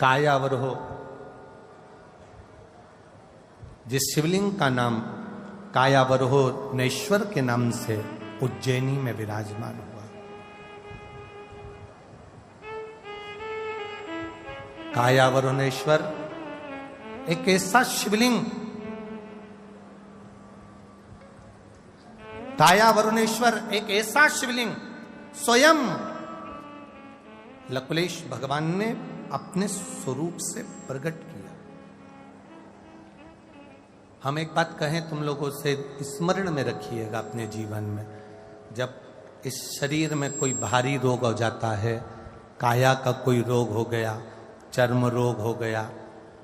कायावरोह, जिस शिवलिंग का नाम कायावरोहनेश्वर के नाम से उज्जैनी में विराजमान हुआ। कायावरोहनेश्वर एक ऐसा शिवलिंग, कायावरुणेश्वर एक ऐसा शिवलिंग स्वयं लकुलेश भगवान ने अपने स्वरूप से प्रकट किया। हम एक बात कहें तुम लोगों से, स्मरण में रखिएगा अपने जीवन में, जब इस शरीर में कोई भारी रोग हो जाता है, काया का कोई रोग हो गया, चर्म रोग हो गया,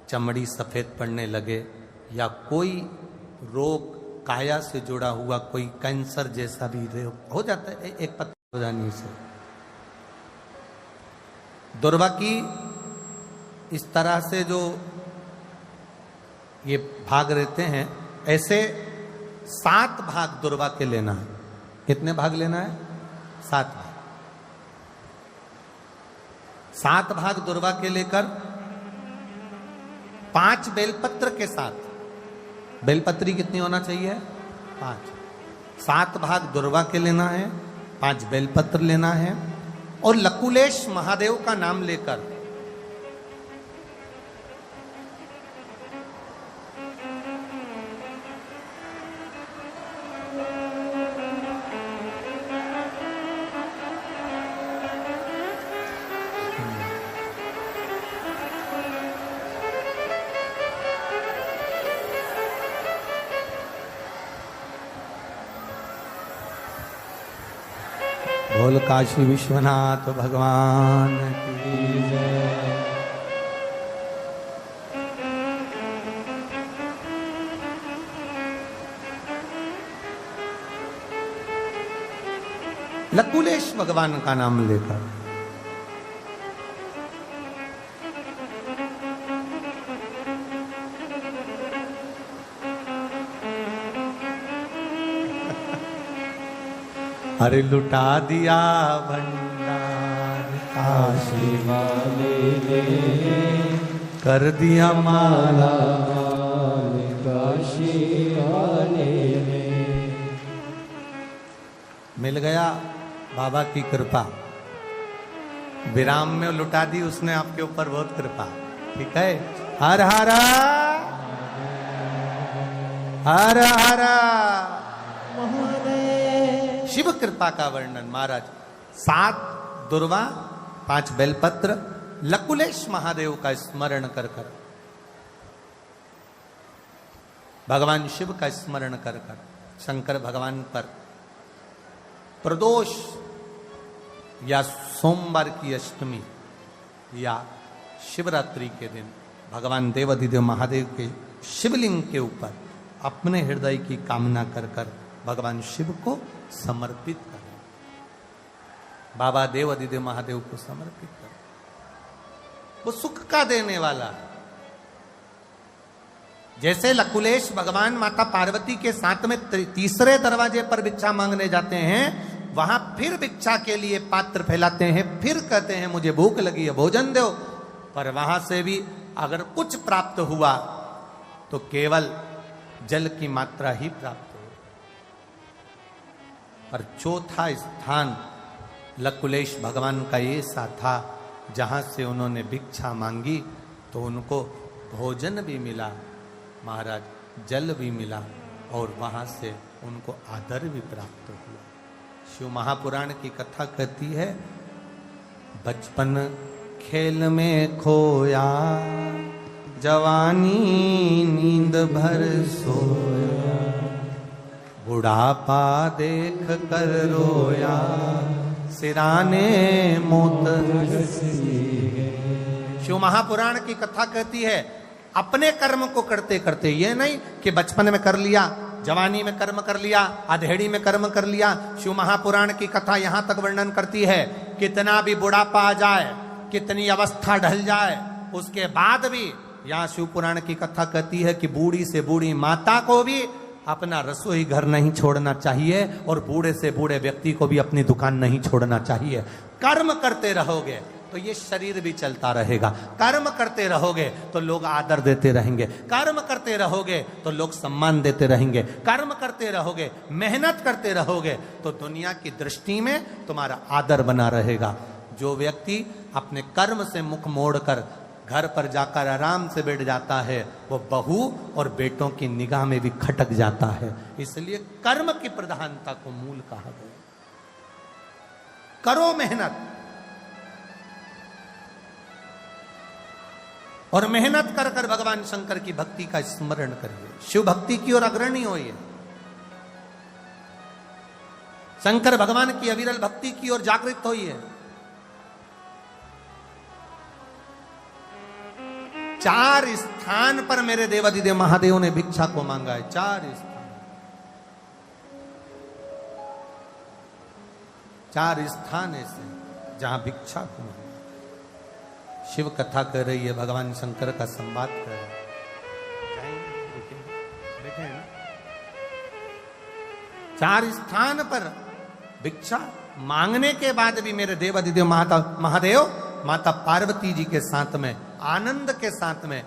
चमड़ी सफेद पड़ने लगे, या कोई रोग काया से जुड़ा हुआ, कोई कैंसर जैसा भी रोग हो जाता है एक पत्थर हो जाने से। दुर्वा की इस तरह से जो ये भाग रहते हैं, ऐसे 7 भाग दुर्वा के लेना है। कितने भाग लेना है? 7 भाग। 7 भाग दुर्वा के लेकर 5 बेलपत्र के साथ, बेलपत्री कितनी होना चाहिए? 5। 7 भाग दुर्वा के लेना है, 5 बेलपत्र लेना है, और लकुलेश महादेव का नाम लेकर बोल काशी विश्वनाथ भगवान की जय। लकुलेश भगवान का नाम लेकर अरे लुटा दिया भंडार काशी वाले ने, कर दिया माला काशी वाले ने। मिल गया बाबा की कृपा, विराम में लुटा दी उसने आपके ऊपर बहुत कृपा। ठीक है, हर हर हर हर शिव कृपा का वर्णन महाराज। 7 दुर्वा, 5 बेलपत्र, लकुलेश महादेव का स्मरण कर कर, भगवान शिव का स्मरण कर कर, शंकर भगवान पर प्रदोष या सोमवार की अष्टमी या शिवरात्रि के दिन भगवान देवाधिदेव महादेव के शिवलिंग के ऊपर अपने हृदय की कामना कर कर भगवान शिव को समर्पित करें। बाबा देवाधिदेव महादेव को समर्पित करें, वो सुख का देने वाला है। जैसे लकुलेश भगवान माता पार्वती के साथ में तीसरे दरवाजे पर भिक्षा मांगने जाते हैं, वहां फिर भिक्षा के लिए पात्र फैलाते हैं, फिर कहते हैं मुझे भूख लगी है भोजन दो, पर वहां से भी अगर कुछ प्राप्त हुआ तो केवल जल की मात्रा ही प्राप्त। और चौथा स्थान लकुलेश भगवान का ऐसा था जहां से उन्होंने भिक्षा मांगी तो उनको भोजन भी मिला महाराज, जल भी मिला, और वहां से उनको आदर भी प्राप्त हुआ। शिव महापुराण की कथा कहती है, बचपन खेल में खोया, जवानी नींद भर सोया, बुढ़ापा देख कर रोया, सिराने मोत। शिव महापुराण की कथा कहती है, अपने कर्म को करते करते, ये नहीं कि बचपन में कर लिया, जवानी में कर्म कर लिया, अधेड़ी में कर्म कर लिया। शिव महापुराण की कथा यहां तक वर्णन करती है, कितना भी बुढ़ापा आ जाए, कितनी अवस्था ढल जाए, उसके बाद भी यहां शिव पुराण की कथा कहती है कि बूढ़ी से बूढ़ी माता को भी अपना रसोई घर नहीं छोड़ना चाहिए, और बूढ़े से बूढ़े व्यक्ति को भी अपनी दुकान नहीं छोड़ना चाहिए। कर्म करते रहोगे तो ये शरीर भी चलता रहेगा। कर्म करते रहोगे तो लोग आदर देते रहेंगे, कर्म करते रहोगे तो लोग सम्मान देते रहेंगे, कर्म करते रहोगे, मेहनत करते रहोगे तो दुनिया की दृष्टि में तुम्हारा आदर बना रहेगा। जो व्यक्ति अपने कर्म से मुख मोड़कर घर पर जाकर आराम से बैठ जाता है, वो बहू और बेटों की निगाह में भी खटक जाता है। इसलिए कर्म की प्रधानता को मूल कहा गया। करो मेहनत और मेहनत कर कर भगवान शंकर की भक्ति का स्मरण करिए, शिव भक्ति की ओर अग्रणी होइए, शंकर भगवान की अविरल भक्ति की ओर जागृत होइए। 4 स्थान पर मेरे देवाधिदेव महादेव ने भिक्षा को मांगा है। 4 स्थान ऐसे जहां भिक्षा को मांगा। शिव कथा कर रही है, भगवान शंकर का संवाद कर रहा है। बैठे हैं ना? 4 स्थान पर भिक्षा मांगने के बाद भी मेरे देवाधिदेव महादेव माता पार्वती जी के साथ में आनंद के साथ में